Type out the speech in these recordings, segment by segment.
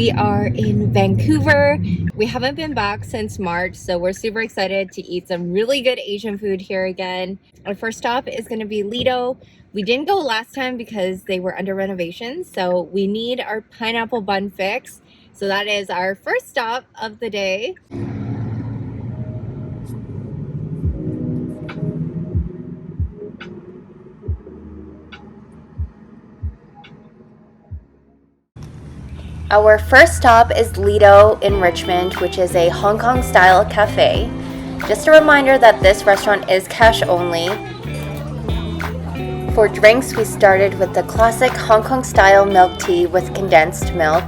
We are in Vancouver. We haven't been back since March, so we're super excited to eat some really good Asian food here again. Our first stop is going to be Lido. We didn't go last time because they were under renovation, so we need our pineapple bun fix. So that is our first stop of the day. Our first stop is Lido in Richmond, which is a Hong Kong style cafe. Just a reminder that this restaurant is cash only. For drinks, we started with the classic Hong Kong style milk tea with condensed milk.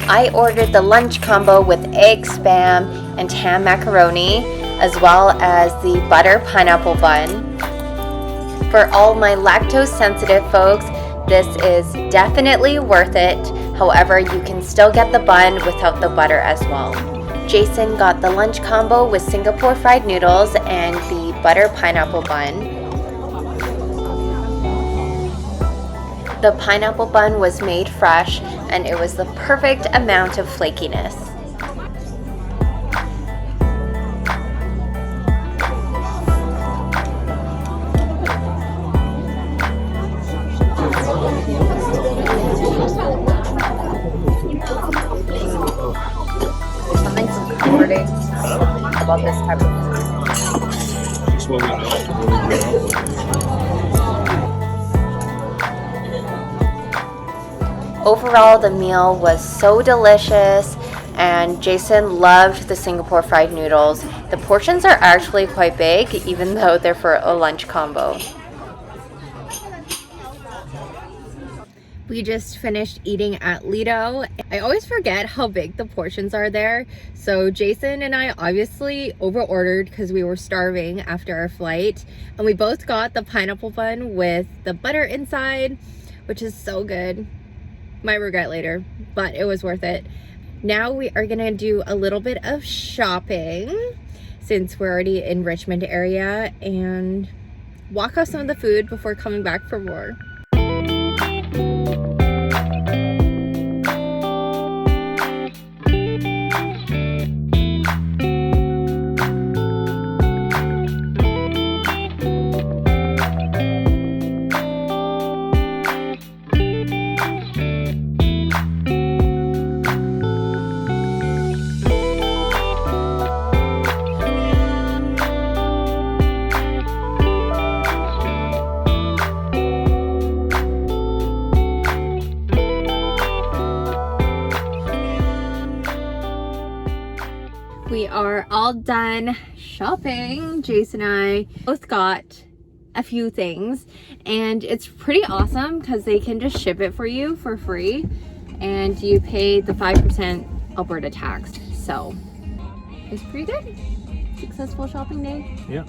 I ordered the lunch combo with egg spam and ham macaroni, as well as the butter pineapple bun. For all my lactose sensitive folks, this is definitely worth it. However, you can still get the bun without the butter as well. Jason got the lunch combo with Singapore fried noodles and the butter pineapple bun. The pineapple bun was made fresh and it was the perfect amount of flakiness. Something so comforting about this type of food. Just what we know. Overall, the meal was so delicious, and Jason loved the Singapore fried noodles. The portions are actually quite big, even though they're for a lunch combo. We just finished eating at Lido. I always forget how big the portions are there. So Jason and I obviously over-ordered because we were starving after our flight. And we both got the pineapple bun with the butter inside, which is so good. Might regret later, but it was worth it. Now we are gonna do a little bit of shopping since we're already in Richmond area and walk off some of the food before coming back for more. We are all done shopping. Jason and I both got a few things, and it's pretty awesome because they can just ship it for you for free, and you pay the 5% Alberta tax. So it's pretty good. Successful shopping day. Yeah.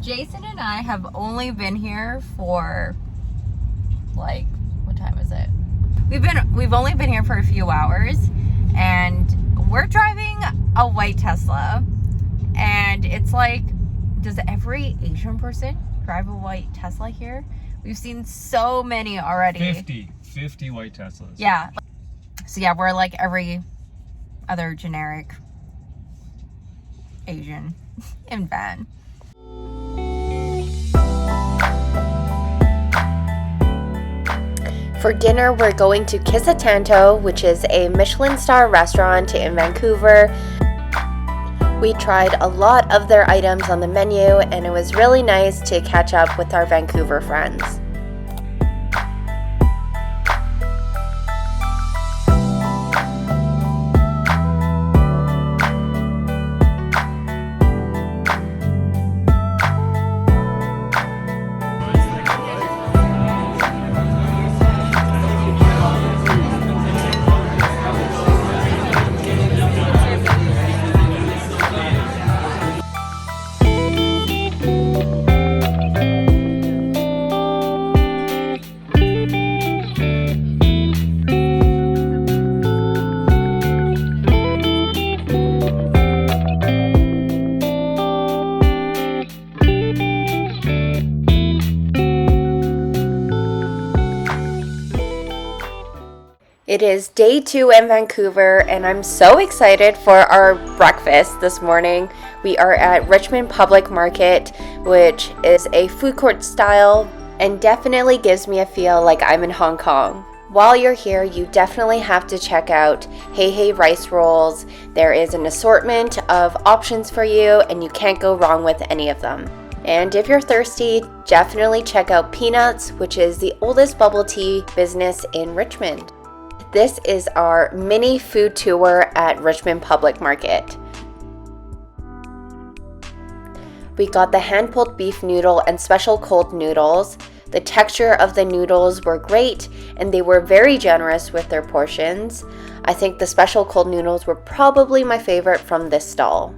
Jason and I have only been here for like, what time is it? We've only been here for a few hours, and we're driving a white Tesla, and it's like, does every Asian person drive a white Tesla here? We've seen so many already. 50 white Teslas. Yeah. So yeah, we're like every other generic Asian in van. For dinner, we're going to Kissa Tanto, which is a Michelin star restaurant in Vancouver. We tried a lot of their items on the menu, and it was really nice to catch up with our Vancouver friends. It is day 2 in Vancouver, and I'm so excited for our breakfast this morning. We are at Richmond Public Market, which is a food court style and definitely gives me a feel like I'm in Hong Kong. While you're here, you definitely have to check out Hey Hey rice rolls. There is an assortment of options for you, and you can't go wrong with any of them. And if you're thirsty, definitely check out Peanuts, which is the oldest bubble tea business in Richmond. This is our mini food tour at Richmond Public Market. We got the hand-pulled beef noodle and special cold noodles. The texture of the noodles were great, and they were very generous with their portions. I think the special cold noodles were probably my favorite from this stall.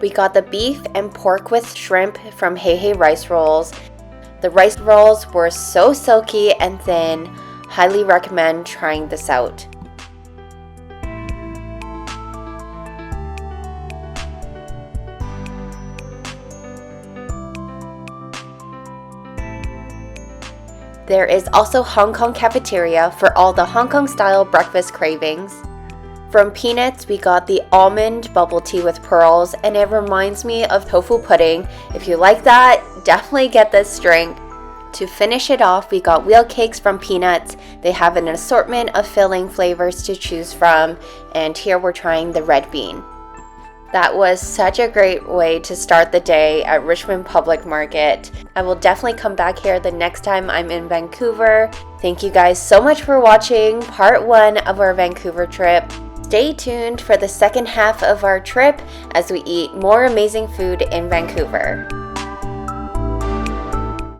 We got the beef and pork with shrimp from Hey Hey rice rolls. The rice rolls were so silky and thin. Highly recommend trying this out. There is also Hong Kong cafeteria for all the Hong Kong style breakfast cravings. From Peanuts, we got the almond bubble tea with pearls, and it reminds me of tofu pudding. If you like that, definitely get this drink. To finish it off, we got wheel cakes from Peanuts. They have an assortment of filling flavors to choose from, and here we're trying the red bean. That was such a great way to start the day at Richmond Public Market. I will definitely come back here the next time I'm in Vancouver. Thank you guys so much for watching part 1 of our Vancouver trip. Stay tuned for the second half of our trip as we eat more amazing food in Vancouver.